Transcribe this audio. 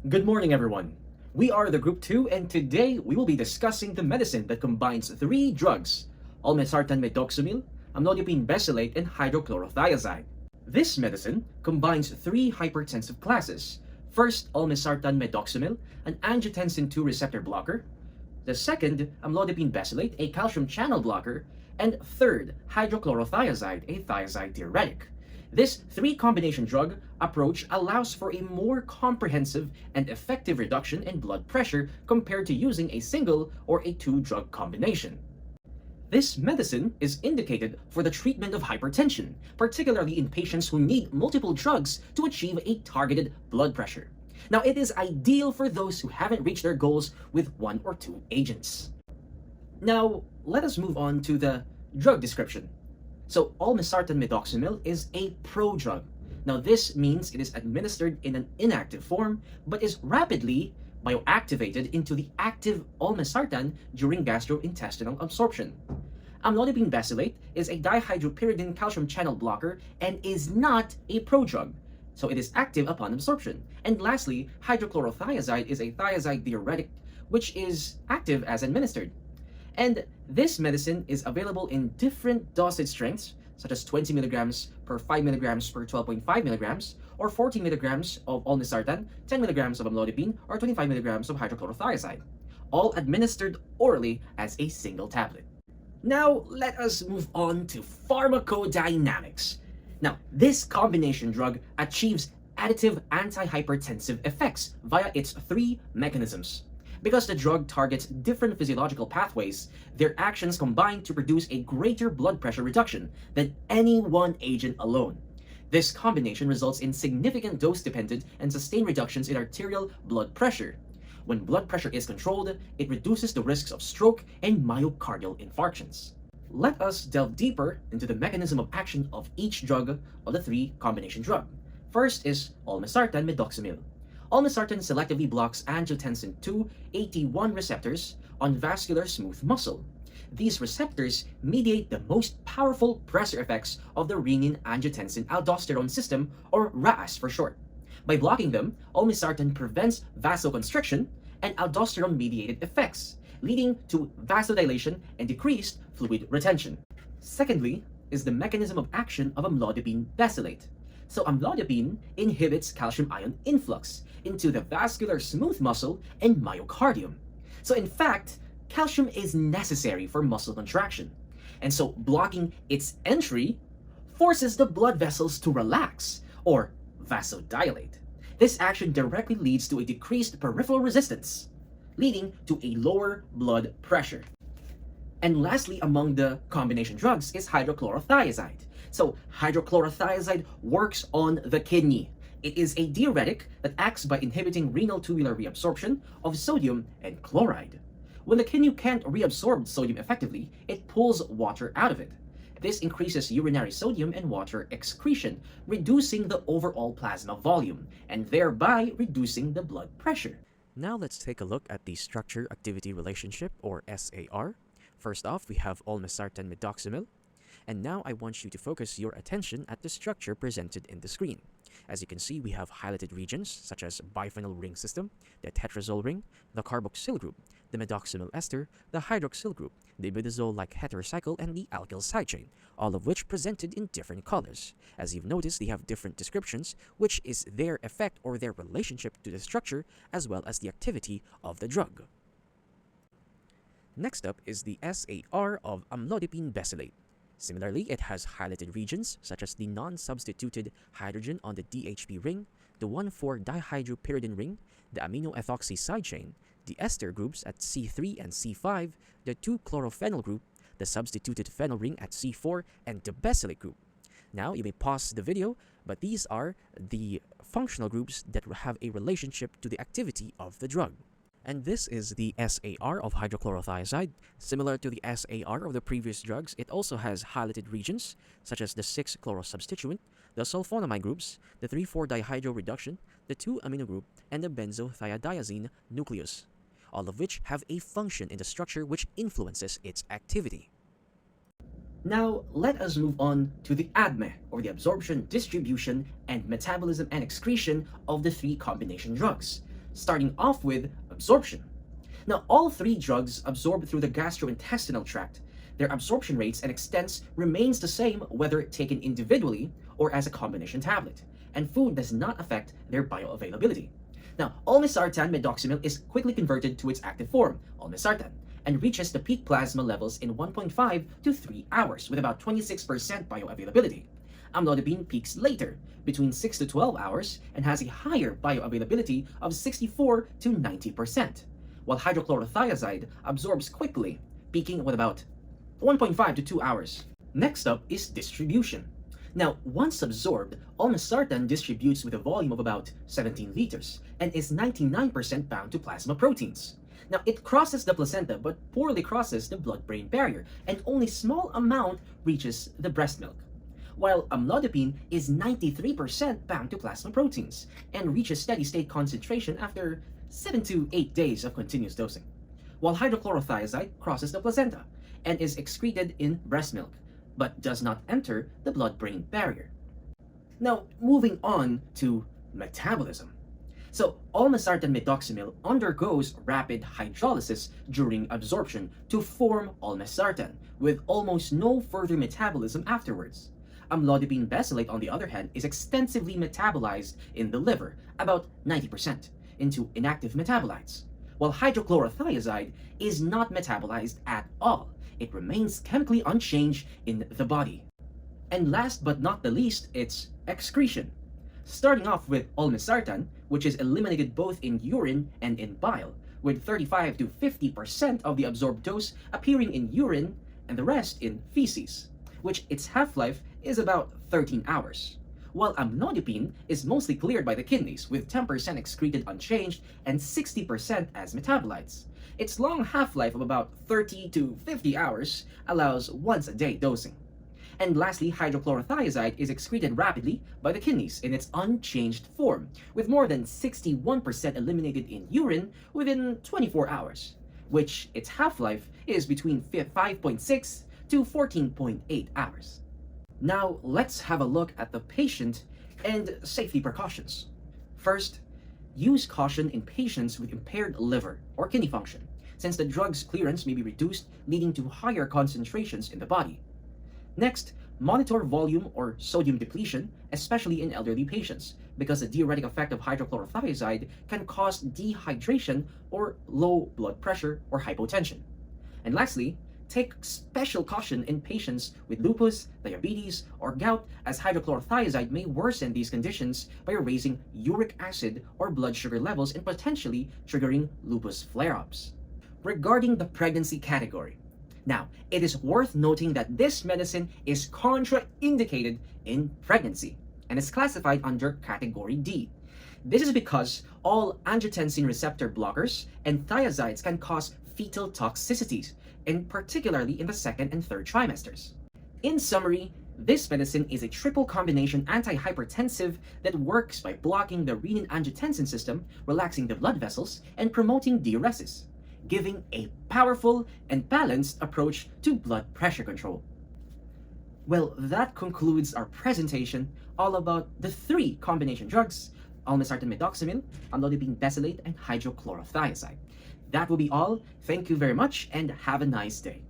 Good morning, everyone. We are the Group 2, and today we will be discussing the medicine that combines three drugs: olmesartan methoxamil, amlodipine mesylate, and hydrochlorothiazide. This medicine combines three hypertensive classes. First, olmesartan methoxamil, an angiotensin II receptor blocker. The second, amlodipine mesylate, a calcium channel blocker. And third, hydrochlorothiazide, a thiazide diuretic. This three-combination drug approach allows for a more comprehensive and effective reduction in blood pressure compared to using a single or a two-drug combination. This medicine is indicated for the treatment of hypertension, particularly in patients who need multiple drugs to achieve a targeted blood pressure. Now, it is ideal for those who haven't reached their goals with one or two agents. Now, let us move on to the drug description. So, olmesartan methoxamil is a prodrug. Now, this means it is administered in an inactive form, but is rapidly bioactivated into the active olmesartan during gastrointestinal absorption. Amlodipine mesylate is a dihydropyridine calcium channel blocker and is not a prodrug, so it is active upon absorption. And lastly, hydrochlorothiazide is a thiazide diuretic, which is active as administered. And this medicine is available in different dosage strengths, such as 20 milligrams per 5 milligrams per 12.5 milligrams, or 40 milligrams of olmesartan, 10 milligrams of amlodipine, or 25 milligrams of hydrochlorothiazide, all administered orally as a single tablet. Now, let us move on to pharmacodynamics. Now, this combination drug achieves additive antihypertensive effects via its three mechanisms. Because the drug targets different physiological pathways, their actions combine to produce a greater blood pressure reduction than any one agent alone. This combination results in significant dose-dependent and sustained reductions in arterial blood pressure. When blood pressure is controlled, it reduces the risks of stroke and myocardial infarctions. Let us delve deeper into the mechanism of action of each drug of the three combination drug. First is olmesartan methoxamil. Olmesartan selectively blocks angiotensin II AT1 receptors on vascular smooth muscle. These receptors mediate the most powerful pressure effects of the renin-angiotensin-aldosterone system, or RAAS for short. By blocking them, olmesartan prevents vasoconstriction and aldosterone-mediated effects, leading to vasodilation and decreased fluid retention. Secondly is the mechanism of action of amlodipine mesylate. So amlodipine inhibits calcium ion influx into the vascular smooth muscle and myocardium. So in fact, calcium is necessary for muscle contraction. And so blocking its entry forces the blood vessels to relax or vasodilate. This action directly leads to a decreased peripheral resistance, leading to a lower blood pressure. And lastly, among the combination drugs is hydrochlorothiazide. So hydrochlorothiazide works on the kidney. It is a diuretic that acts by inhibiting renal tubular reabsorption of sodium and chloride. When the kidney can't reabsorb sodium effectively, it pulls water out of it. This increases urinary sodium and water excretion, reducing the overall plasma volume, and thereby reducing the blood pressure. Now let's take a look at the structure-activity relationship, or SAR. First off, we have olmesartan methoxamil. And now I want you to focus your attention at the structure presented in the screen. As you can see, we have highlighted regions such as biphenyl ring system, the tetrazole ring, the carboxyl group, the methoxamyl ester, the hydroxyl group, the imidazole-like heterocycle, and the alkyl side chain, all of which presented in different colors. As you've noticed, they have different descriptions, which is their effect or their relationship to the structure as well as the activity of the drug. Next up is the SAR of amlodipine mesylate. Similarly, it has highlighted regions such as the non-substituted hydrogen on the DHP ring, the 1,4-dihydropyridine ring, the amino-ethoxy side chain, the ester groups at C3 and C5, the 2-chlorophenyl group, the substituted phenyl ring at C4, and the mesylate group. Now, you may pause the video, but these are the functional groups that have a relationship to the activity of the drug. And this is the SAR of hydrochlorothiazide. Similar to the SAR of the previous drugs, it also has highlighted regions such as the 6-chlorosubstituent, the sulfonamide groups, the 3,4-dihydro reduction, the 2-amino group, and the benzothiadiazine nucleus, all of which have a function in the structure which influences its activity. Now, let us move on to the ADME, or the absorption, distribution, and metabolism and excretion of the three combination drugs. starting off with absorption. Now, all three drugs absorb through the gastrointestinal tract. Their absorption rates and extents remains the same whether taken individually or as a combination tablet, and food does not affect their bioavailability. Now, olmesartan medoxamil is quickly converted to its active form, olmesartan, and reaches the peak plasma levels in 1.5 to 3 hours with about 26% bioavailability. Amlodipine peaks later, between 6 to 12 hours, and has a higher bioavailability of 64 to 90%, while hydrochlorothiazide absorbs quickly, peaking with about 1.5 to 2 hours. Next up is distribution. Now, once absorbed, olmesartan distributes with a volume of about 17 liters and is 99% bound to plasma proteins. Now, it crosses the placenta but poorly crosses the blood-brain barrier, and only small amount reaches the breast milk. While amlodipine is 93% bound to plasma proteins and reaches steady-state concentration after 7 to 8 days of continuous dosing, while hydrochlorothiazide crosses the placenta and is excreted in breast milk, but does not enter the blood-brain barrier. Now, moving on to metabolism. So, olmesartan medoxamil undergoes rapid hydrolysis during absorption to form olmesartan, with almost no further metabolism afterwards. Amlodipine mesylate, on the other hand, is extensively metabolized in the liver, about 90%, into inactive metabolites, while hydrochlorothiazide is not metabolized at all. It remains chemically unchanged in the body. And last but not the least, it's excretion. Starting off with olmesartan, which is eliminated both in urine and in bile, with 35 to 50% of the absorbed dose appearing in urine and the rest in feces, which its half-life is about 13 hours. While amlodipine is mostly cleared by the kidneys, with 10% excreted unchanged and 60% as metabolites. Its long half-life of about 30 to 50 hours allows once-a-day dosing. And lastly, hydrochlorothiazide is excreted rapidly by the kidneys in its unchanged form, with more than 61% eliminated in urine within 24 hours, which its half-life is between 5.6 to 14.8 hours. Now, let's have a look at the patient and safety precautions. First, use caution in patients with impaired liver or kidney function, since the drug's clearance may be reduced, leading to higher concentrations in the body. Next, monitor volume or sodium depletion, especially in elderly patients, because the diuretic effect of hydrochlorothiazide can cause dehydration or low blood pressure or hypotension. And lastly, take special caution in patients with lupus, diabetes, or gout, as hydrochlorothiazide may worsen these conditions by raising uric acid or blood sugar levels and potentially triggering lupus flare-ups. Regarding the pregnancy category, now, it is worth noting that this medicine is contraindicated in pregnancy and is classified under Category D. This is because all angiotensin receptor blockers and thiazides can cause fetal toxicities, and particularly in the second and third trimesters. In summary, this medicine is a triple combination antihypertensive that works by blocking the renin-angiotensin system, relaxing the blood vessels, and promoting diuresis, giving a powerful and balanced approach to blood pressure control. Well, that concludes our presentation all about the three combination drugs, olmesartan medoxamil, amlodipine mesylate, and hydrochlorothiazide. That will be all. Thank you very much and have a nice day.